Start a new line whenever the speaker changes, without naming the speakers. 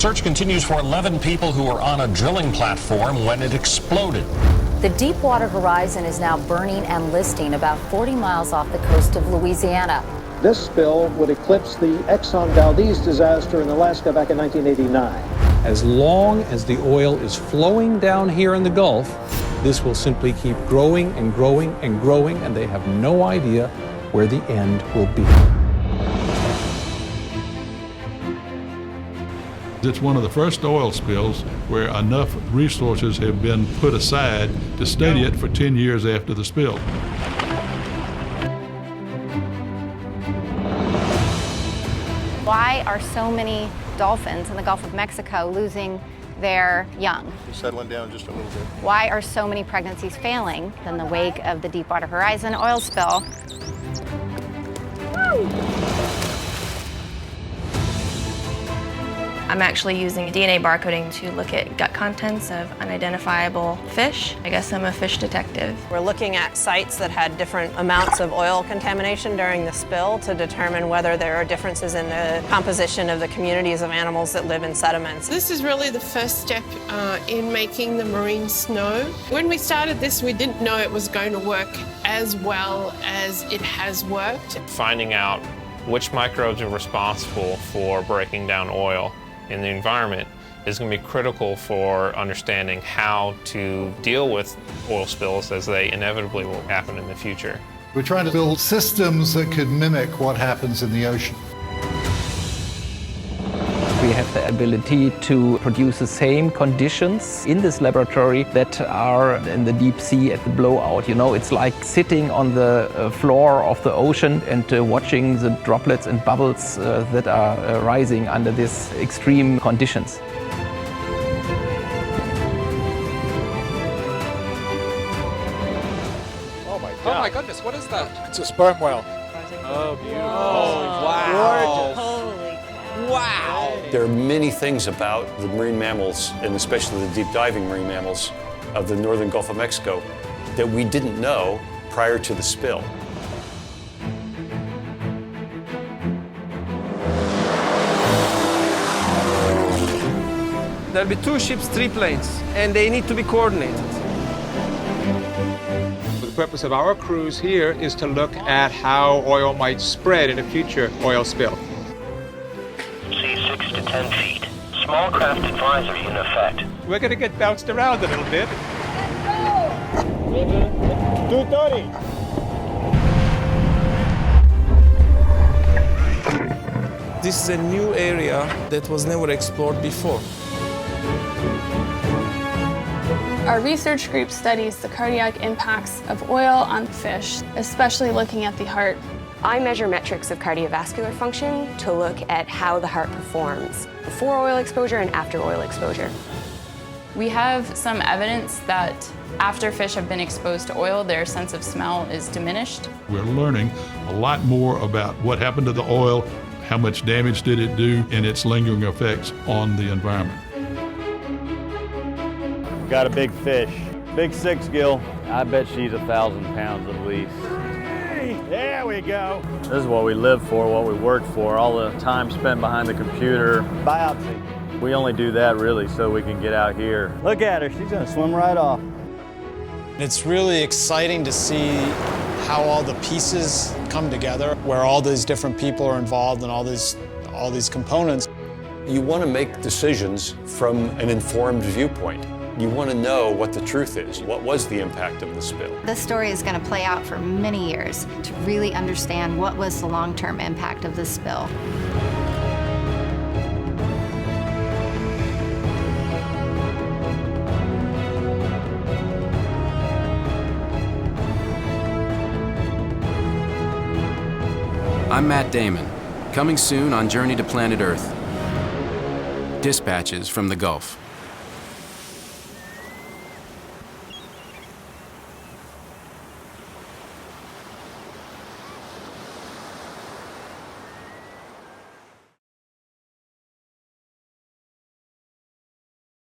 Search continues for 11 people who were on a drilling platform when it exploded.
The Deepwater Horizon is now burning and listing about 40 miles off the coast of Louisiana.
This spill would eclipse the Exxon Valdez disaster in Alaska back in 1989.
As long as the oil is flowing down here in the Gulf, this will simply keep growing and growing and growing, and they have no idea where the end will be.
It's one of the first oil spills where enough resources have been put aside to study it for 10 years after the spill.
Why are so many dolphins in the Gulf of Mexico losing their young?
Settling down just a little bit.
Why are so many pregnancies failing in the wake of the Deepwater Horizon oil spill?
I'm actually using DNA barcoding to look at gut contents of unidentifiable fish. I guess I'm a fish detective.
We're looking at sites that had different amounts of oil contamination during the spill to determine whether there are differences in the composition of the communities of animals that live in sediments.
This is really the first step in making the marine snow. When we started this, we didn't know it was going to work as well as it has worked.
Finding out which microbes are responsible for breaking down oil in the environment is going to be critical for understanding how to deal with oil spills as they inevitably will happen in the future.
We're trying to build systems that could mimic what happens in the ocean.
We have the ability to produce the same conditions in this laboratory that are in the deep sea at the blowout. You know, it's like sitting on the floor of the ocean and watching the droplets and bubbles that are rising under these extreme conditions.
Oh my goodness, what is that?
It's a sperm whale.
Oh, beautiful.
Oh,
wow.
gorgeous.
Wow.
There are many things about the marine mammals, and especially the deep diving marine mammals of the northern Gulf of Mexico, that we didn't know prior to the spill.
There'll be 2 ships, 3 planes, and they need to be coordinated.
The purpose of our cruise here is to look at how oil might spread in a future oil spill.
Sea 6 to 10 feet. Small craft advisory in effect.
We're going to get bounced around a little bit.
230.
This is a new area that was never explored before.
Our research group studies the cardiac impacts of oil on fish, especially looking at the heart.
I measure metrics of cardiovascular function to look at how the heart performs before oil exposure and after oil exposure.
We have some evidence that after fish have been exposed to oil, their sense of smell is diminished.
We're learning a lot more about what happened to the oil, how much damage did it do, and its lingering effects on the environment. Got a big fish, big 6-gill. I bet she's 1,000 pounds at least. There we go. This is what we live for, what we work for, all the time spent behind the computer. Biopsy. We only do that really so we can get out here. Look at her, she's gonna swim right off.
It's really exciting to see how all the pieces come together, where all these different people are involved and all these components.
You want to make decisions from an informed viewpoint. You want to know what the truth is. What was the impact of the spill?
This story is going to play out for many years to really understand what was the long-term impact of this spill.
I'm Matt Damon, coming soon on Journey to Planet Earth. Dispatches from the Gulf.